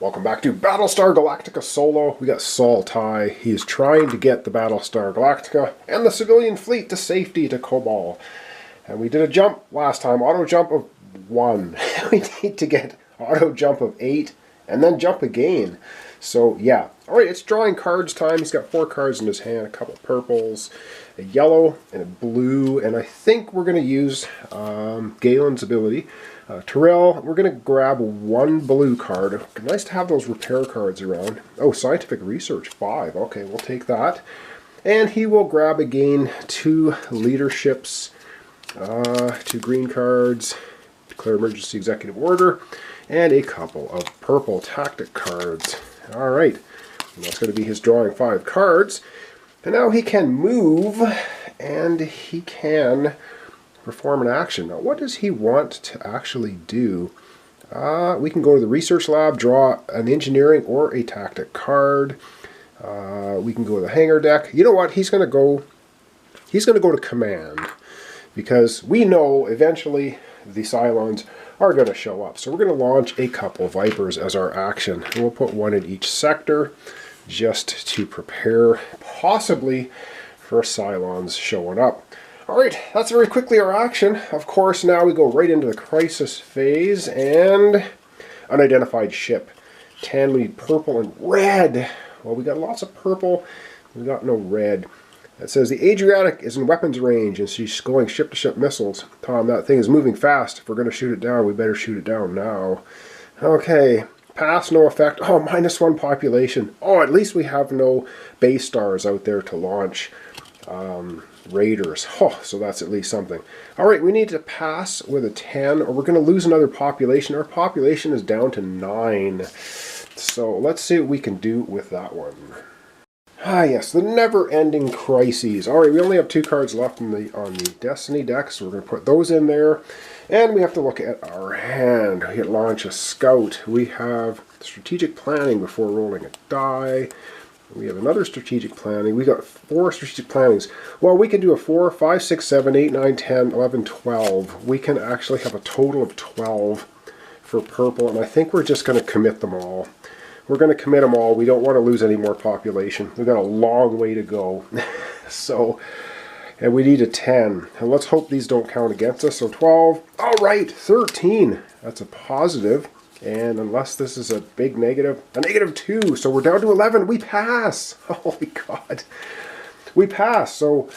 Welcome back to Battlestar Galactica Solo. We got Saul Ty. He is trying to get the Battlestar Galactica and the civilian fleet to safety to Kobol. And we did a jump last time, auto jump of 1. We need to get auto jump of 8 and then jump again. So yeah. Alright, it's drawing cards time. He's got 4 cards in his hand, a couple of purples, a yellow, and a blue. And I think we're going to use Galen's ability. Terrell, we're going to grab 1 blue card. Nice to have those repair cards around. Oh, scientific research, 5. Okay, we'll take that. And he will grab again 2 leaderships, 2 green cards, declare emergency executive order, and a couple of purple tactic cards. All right, and that's going to be his drawing 5 cards. And now he can move, and he can perform an action. Now, what does he want to actually do? We can go to the research lab, draw an engineering or a tactic card. We can go to the hangar deck. You know what? He's going to go to command, because we know eventually the Cylons are going to show up. So we're going to launch a couple Vipers as our action. And we'll put 1 in each sector just to prepare possibly for Cylons showing up. Alright, that's very quickly our action. Of course, now we go right into the crisis phase, and unidentified ship. 10, we need purple and red. Well, we got lots of purple, we got no red. It says the Adriatic is in weapons range, and she's going ship-to-ship missiles. Tom, that thing is moving fast. If we're going to shoot it down, we better shoot it down now. Okay, pass, no effect. Oh, -1 population. Oh, at least we have no base stars out there to launch raiders. Oh, so that's at least something. Alright, we need to pass with a 10, or we're going to lose another population. Our population is down to 9. So let's see what we can do with that one. Ah yes, the never-ending crises. Alright, we only have 2 cards left on the Destiny deck, so we're going to put those in there. And we have to look at our hand. We can launch a scout. We have strategic planning before rolling a die. We have another strategic planning. We got 4 strategic plannings. Well, we can do a 4, 5, 6, 7, 8, 9, 10, 11, 12. We can actually have a total of 12 for purple, and I think we're just going to commit them all. We're going to commit them all. We don't want to lose any more population. We've got a long way to go. So, and we need a 10. And let's hope these don't count against us. So 12. All right, 13. That's a positive. And unless this is a big negative, a -2. So we're down to 11. We pass. Holy God. We pass. So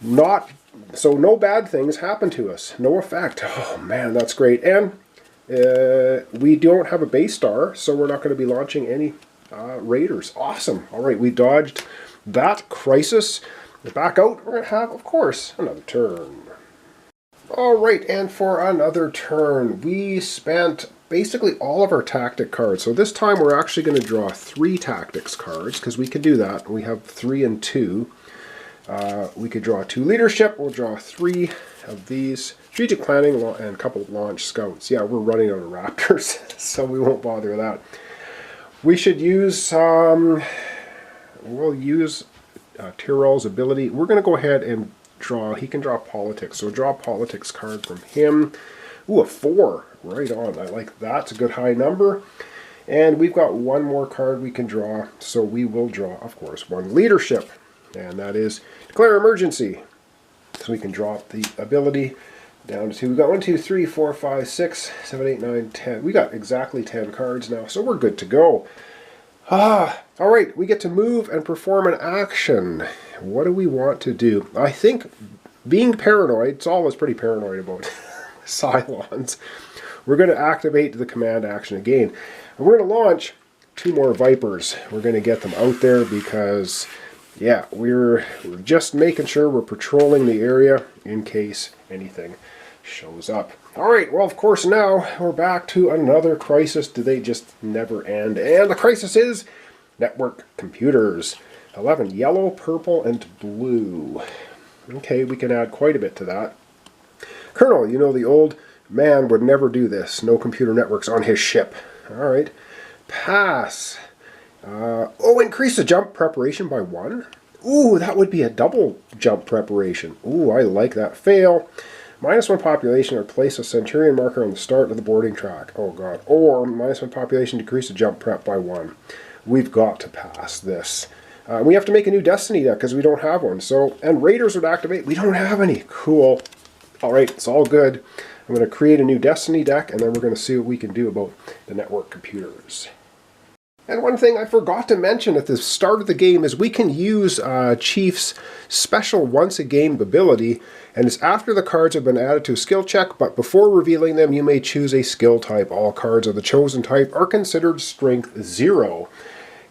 no bad things happen to us. No effect. Oh man, that's great. And we don't have a base star, so we're not going to be launching any raiders. Awesome. All right, we dodged that crisis. We're back out. We're going to have, of course, another turn. All right, and for another turn, we spent basically all of our tactic cards. So this time we're actually going to draw 3 tactics cards, because we can do that. We have 3 and 2. We could draw 2 leadership. We'll draw 3 of these. Strategic planning and a couple of launch scouts. Yeah, we're running out of raptors, so we won't bother with that. We should use, we'll use Tyrrell's ability. We're going to go ahead and draw, he can draw politics. So draw a politics card from him. Ooh, a 4. Right on. I like that. It's a good high number. And we've got 1 more card we can draw. So we will draw, of course, 1 leadership. And that is declare emergency. So we can drop the ability down to 2. We've got 1, 2, 3, 4, 5, 6, 7, 8, 9, 10. We got exactly 10 cards now. So we're good to go. Alright, we get to move and perform an action. What do we want to do? I think being paranoid, Saul was pretty paranoid about Cylons. We're going to activate the command action again. And we're going to launch 2 more Vipers. We're going to get them out there because, yeah, we're just making sure we're patrolling the area in case anything shows up. Alright, well, of course, now we're back to another crisis. Do they just never end? And the crisis is network computers. 11, yellow, purple, and blue. Okay, we can add quite a bit to that. Colonel, you know the old man would never do this. No computer networks on his ship. Alright, pass. Oh, increase the jump preparation by 1. Ooh, that would be a double jump preparation. Ooh, I like that. Fail. -1 population or place a centurion marker on the start of the boarding track. Oh god. Or -1 population, decrease the jump prep by 1. We've got to pass this. We have to make a new Destiny deck because we don't have one. So, and Raiders would activate. We don't have any. Cool. Alright, it's all good. I'm going to create a new Destiny deck, and then we're going to see what we can do about the network computers. And one thing I forgot to mention at the start of the game is we can use Chief's special once a game ability, and it's after the cards have been added to a skill check, but before revealing them you may choose a skill type. All cards of the chosen type are considered strength 0.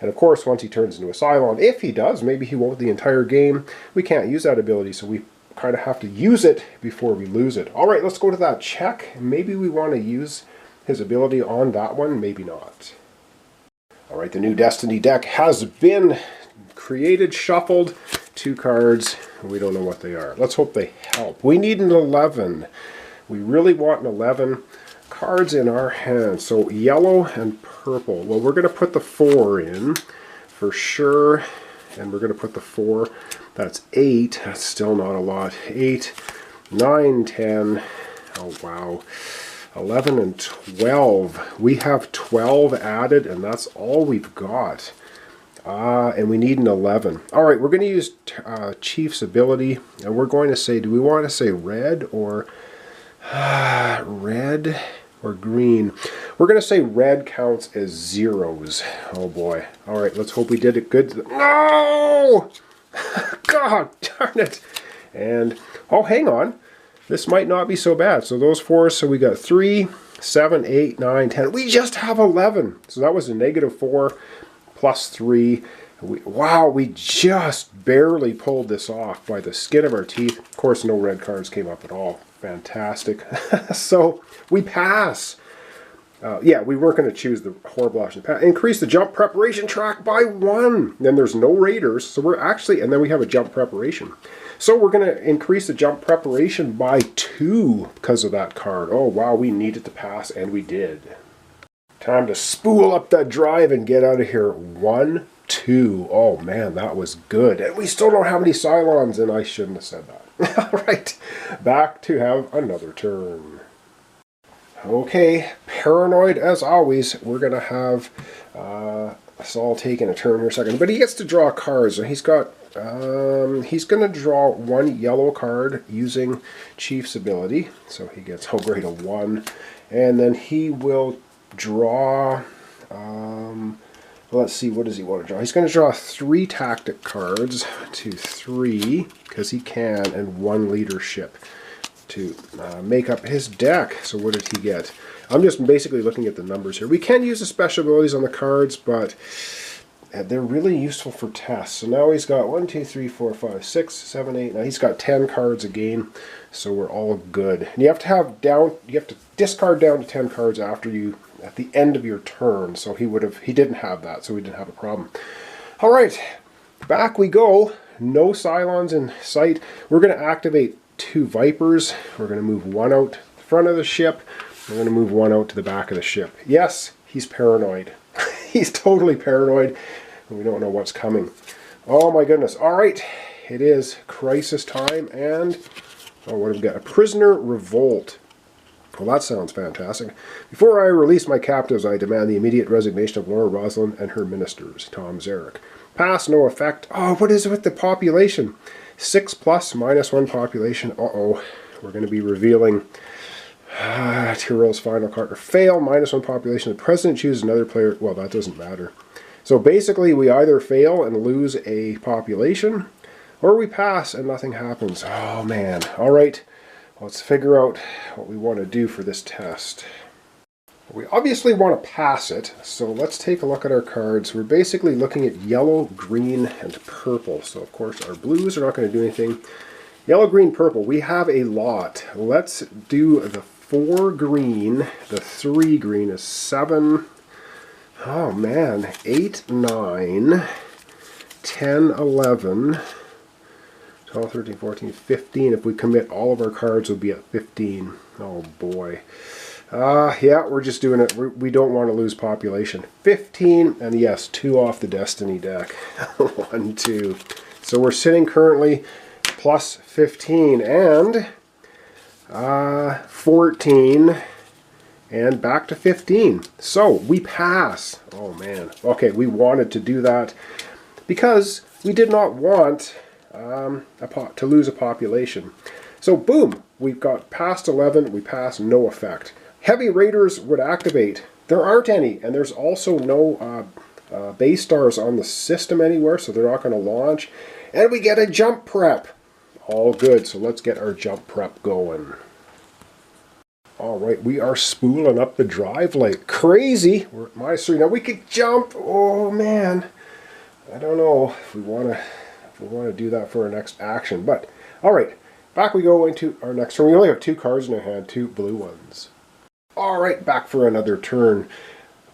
And of course, once he turns into a Cylon, if he does, maybe he won't the entire game, we can't use that ability, so we kind of have to use it before we lose it. Alright, let's go to that check. Maybe we want to use his ability on that one, maybe not. Alright, the new Destiny deck has been created, shuffled. 2 cards, we don't know what they are. Let's hope they help. We need an 11. We really want an 11 cards in our hand. So yellow and purple. Well, we're going to put the 4 in for sure. And we're going to put the 4. That's 8. That's still not a lot. 8, 9, 10. Oh, wow. 11 and 12. We have 12 added, and that's all we've got. And we need an 11. Alright, we're going to use Chief's ability, and we're going to say, do we want to say red or red or green? We're going to say red counts as zeros. Oh boy. Alright, let's hope we did it good. No! God darn it. And, oh, hang on. This might not be so bad. So those 4s, so we got 3, 7, 8, 9, 10. We just have 11. So that was a -4 plus 3. Wow, we just barely pulled this off by the skin of our teeth. Of course, no red cards came up at all. Fantastic. So we pass. Yeah, we weren't going to choose the horrible option. Increase the jump preparation track by 1. Then there's no raiders, so we're actually, and then we have a jump preparation. So we're going to increase the jump preparation by 2 because of that card. Oh wow, we needed to pass, and we did. Time to spool up that drive and get out of here. 1, 2. Oh man, that was good. And we still don't have any Cylons, and I shouldn't have said that. Alright, back to have another turn. Okay, paranoid as always. We're going to have Saul taking a turn here a second. But he gets to draw cards. And he's got, he's going to draw 1 yellow card using Chief's ability. So he gets, oh great, a 1. And then he will draw, let's see, what does he want to draw? He's going to draw 3 tactic cards to 3, because he can, and 1 leadership to make up his deck. So what did he get? I'm just basically looking at the numbers here. We can use the special abilities on the cards, but they're really useful for tests. So now he's got 1, 2, 3, 4, 5, 6, 7, 8. Now he's got 10 cards again, so we're all good. And you have to have down, you have to discard down to 10 cards after you, at the end of your turn. So he didn't have that, so we didn't have a problem. All right, back we go. No Cylons in sight. We're going to activate 2 Vipers. We're going to move 1 out the front of the ship. We're going to move 1 out to the back of the ship. Yes, he's paranoid. He's totally paranoid, and we don't know what's coming. Oh my goodness. All right, it is crisis time, and oh, what have we got? A prisoner revolt. Well, that sounds fantastic. Before I release my captives, I demand the immediate resignation of Laura Roslin and her ministers. Tom Zarek. Pass, no effect. Oh, what is it with the population? 6 plus, -1 population. Uh-oh. We're going to be revealing Tyrell's final card. Fail, -1 population. The president chooses another player. Well, that doesn't matter. So basically, we either fail and lose a population, or we pass and nothing happens. Oh, man. All right. Let's figure out what we want to do for this test. We obviously want to pass it, so let's take a look at our cards. We're basically looking at yellow, green, and purple. So of course our blues are not going to do anything. Yellow, green, purple. We have a lot. Let's do the 4 green. The 3 green is 7. Oh man. 8, 9, 10, 11, 12, 13, 14, 15. If we commit all of our cards, we'll be at 15. Oh boy. Yeah, we're just doing it. We don't want to lose population. 15, and yes, 2 off the Destiny deck. 1, 2. So we're sitting currently plus 15, and 14, and back to 15. So we pass. Oh man. Okay, we wanted to do that because we did not want to lose a population. So boom, we've got past 11, we pass, no effect. Heavy raiders would activate. There aren't any, and there's also no base stars on the system anywhere, so they're not going to launch. And we get a jump prep. All good, so let's get our jump prep going. Alright, we are spooling up the drive like crazy. We're at -3. Now we could jump. Oh man. I don't know if we want to do that for our next action. But, alright. Back we go into our next turn. We only have 2 cards in our hand, 2 blue ones. Alright, back for another turn.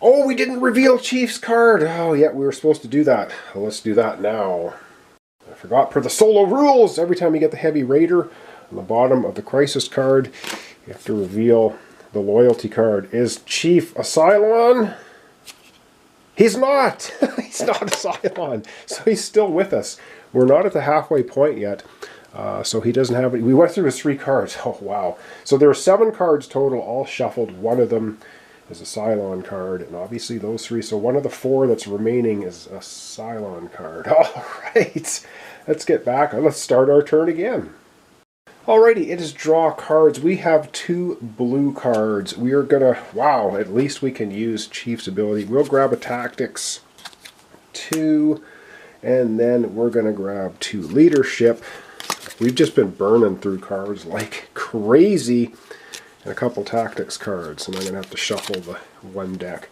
Oh, we didn't reveal Chief's card. Oh, yeah, we were supposed to do that. Well, let's do that now. I forgot per the solo rules. Every time you get the Heavy Raider on the bottom of the Crisis card, you have to reveal the loyalty card. Is Chief a Cylon? He's not! He's not a Cylon. So he's still with us. We're not at the halfway point yet. So he doesn't have it. We went through his 3 cards. Oh, wow. So there are 7 cards total, all shuffled. One of them is a Cylon card, and obviously those 3. So one of the 4 that's remaining is a Cylon card. All right. Let's get back. Let's start our turn again. Alrighty, it is draw cards. We have 2 blue cards. We are gonna, wow, at least we can use Chief's ability. We'll grab a Tactics 2, and then we're gonna grab 2 Leadership. We've just been burning through cards like crazy, and a couple Tactics cards, and I'm gonna have to shuffle the 1 deck.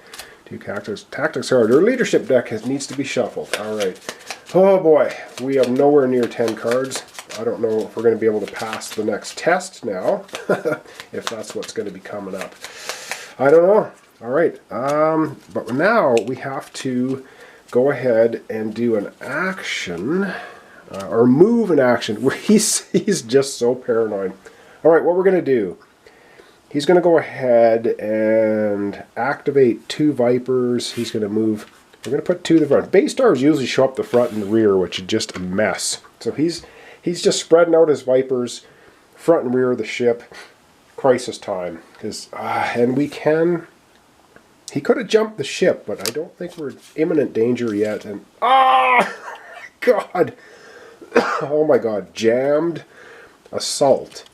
2 Tactics card. Our Leadership deck needs to be shuffled. Alright. Oh boy, we have nowhere near 10 cards. I don't know if we're going to be able to pass the next test now, if that's what's going to be coming up. I don't know. All right, but now we have to go ahead and do an action, or move an action. Where he's just so paranoid. All right, what we're going to do, he's going to go ahead and activate 2 Vipers. He's going to move. We're going to put 2 to the front. Base stars usually show up the front and the rear, which is just a mess. So he's just spreading out his Vipers, front and rear of the ship. Crisis time. And we can... He could have jumped the ship, but I don't think we're in imminent danger yet. And oh my god! Oh my god, jammed assault.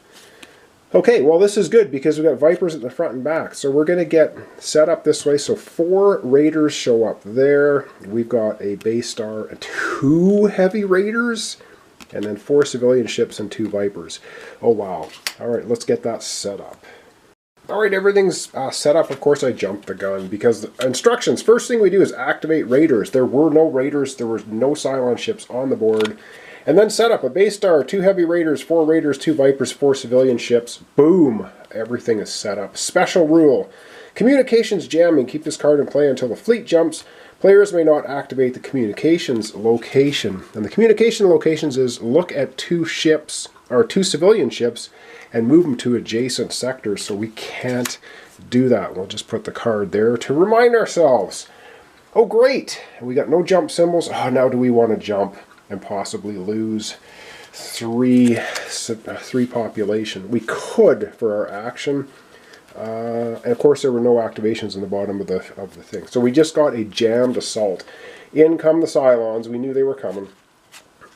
Okay, well this is good because we've got Vipers at the front and back. So we're going to get set up this way. So 4 Raiders show up there. We've got a base star and 2 Heavy Raiders. And then 4 civilian ships and 2 Vipers. Oh wow. Alright, let's get that set up. Alright, everything's set up. Of course I jumped the gun because the instructions, first thing we do is activate Raiders. There were no Raiders, there were no Cylon ships on the board. And then set up a base star, 2 Heavy Raiders, 4 Raiders, 2 Vipers, 4 civilian ships. Boom! Everything is set up. Special rule. Communications jamming. Keep this card in play until the fleet jumps. Players may not activate the communications location. And the communication locations is look at 2 ships, or 2 civilian ships, and move them to adjacent sectors. So we can't do that. We'll just put the card there to remind ourselves. Oh great! We got no jump symbols. Oh, now do we want to jump and possibly lose 3 population? We could for our action. And of course there were no activations in the bottom of the thing. So we just got a jammed assault. In come the Cylons. We knew they were coming.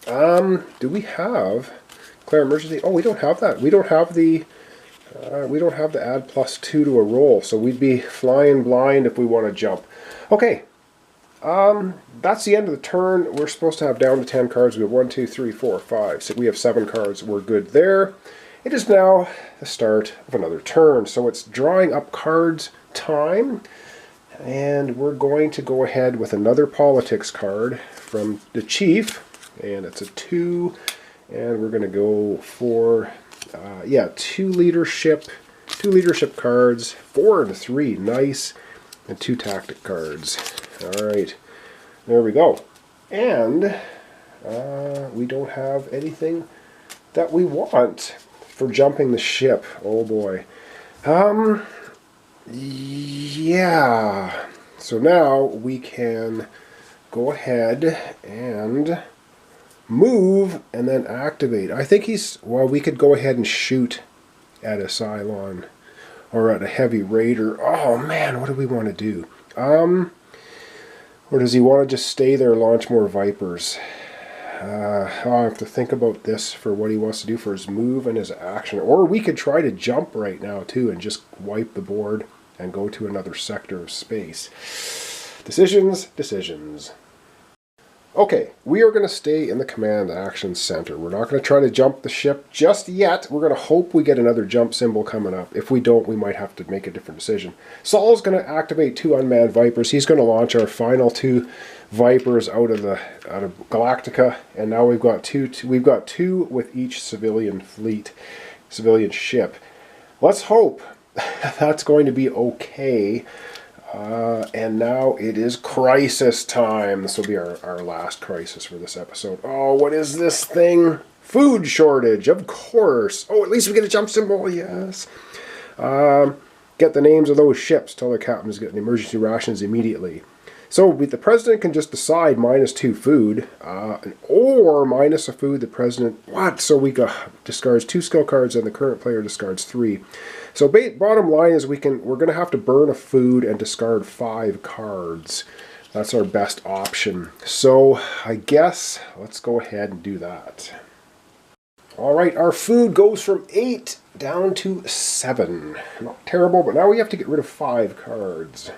Do we have declare emergency? Oh, we don't have that. We don't have the add +2 to a roll. So we'd be flying blind if we want to jump. Okay. That's the end of the turn. We're supposed to have down to 10 cards. We have 1, 2, 3, 4, 5. So we have 7 cards. We're good there. It is now the start of another turn. So it's drawing up cards time. And we're going to go ahead with another politics card from the Chief. And it's a 2. And we're going to go for, 2 leadership cards. 4 and 3. Nice. And 2 tactic cards. Alright. There we go. And we don't have anything that we want for jumping the ship. Oh boy. Yeah. So now we can go ahead and move and then activate. I think we could go ahead and shoot at a Cylon or at a heavy raider. Oh man, what do we want to do? Or does he want to just stay there and launch more Vipers? I have to think about this for what he wants to do for his move and his action. Or we could try to jump right now too and just wipe the board and go to another sector of space. Decisions, decisions. Okay, we are going to stay in the command action center. We're not going to try to jump the ship just yet. We're going to hope we get another jump symbol coming up. If we don't, we might have to make a different decision. Saul's going to activate 2 unmanned Vipers. He's going to launch our final 2 Vipers out of Galactica, and now we've got two with each civilian fleet, civilian ship. Let's hope that's going to be okay. And now it is crisis time. This will be our last crisis for this episode. Oh, what is this thing? Food shortage, of course. Oh, at least we get a jump symbol, yes. Get the names of those ships. Tell their captains to get emergency rations immediately. So the president can just decide -2 food, or minus a food the president... What? So we discards 2 skill cards and the current player discards 3. So bottom line is we're going to have to burn a food and discard 5 cards. That's our best option. So I guess let's go ahead and do that. Alright, our food goes from 8 down to 7. Not terrible, but now we have to get rid of 5 cards.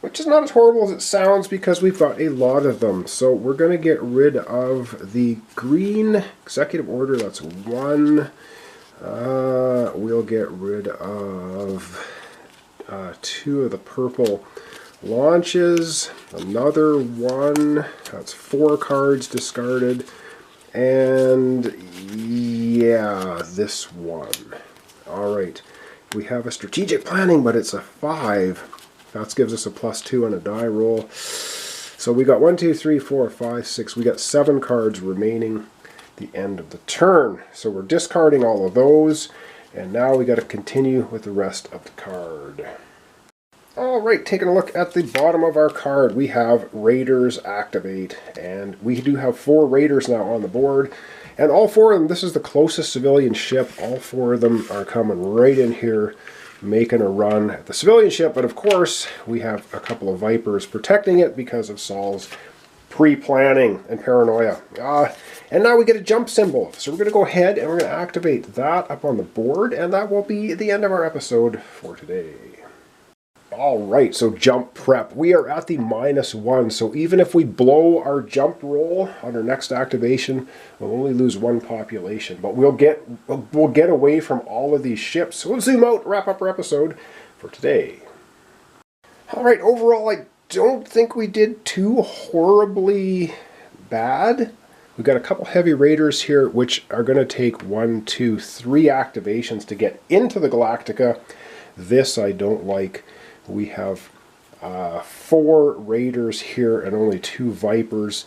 Which is not as horrible as it sounds because we've got a lot of them. So we're going to get rid of the green executive order, that's 1. We'll get rid of 2 of the purple launches, another 1, that's 4 cards discarded, and yeah, this one. Alright, we have a strategic planning, but it's a 5. That gives us a +2 on a die roll. So we got 1, 2, 3, 4, 5, 6. We got 7 cards remaining at the end of the turn. So we're discarding all of those. And now we got to continue with the rest of the card. Alright, taking a look at the bottom of our card. We have Raiders activate. And we do have 4 Raiders now on the board. And all 4 of them, this is the closest civilian ship. All 4 of them are coming right in here, making a run at the civilian ship, but of course we have a couple of Vipers protecting it because of Saul's pre-planning and paranoia. And now we get a jump symbol, so we're going to go ahead and we're going to activate that up on the board, and that will be the end of our episode for today. Alright, so jump prep. We are at the -1, so even if we blow our jump roll on our next activation, we'll only lose 1 population. But we'll get away from all of these ships. So we'll zoom out, wrap up our episode for today. Alright, overall I don't think we did too horribly bad. We've got a couple heavy raiders here, which are going to take 1, 2, 3 activations to get into the Galactica. This I don't like. We have 4 raiders here and only 2 Vipers.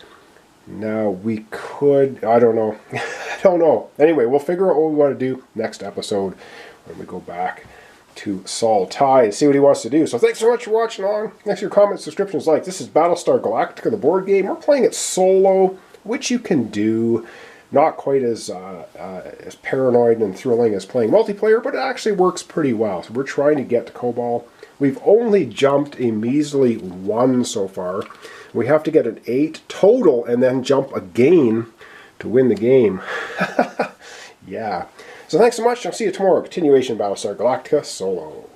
Now we could, I don't know. I don't know. Anyway, we'll figure out what we want to do next episode when we go back to Saul Tigh and see what he wants to do. So thanks so much for watching along. Thanks for your comments, subscriptions, like. This is Battlestar Galactica, the board game. We're playing it solo, which you can do. Not quite as paranoid and thrilling as playing multiplayer, but it actually works pretty well. So we're trying to get to Cobalt. We've only jumped a measly 1 so far. We have to get an 8 total and then jump again to win the game. Yeah. So thanks so much. I'll see you tomorrow. Continuation Battlestar Galactica solo.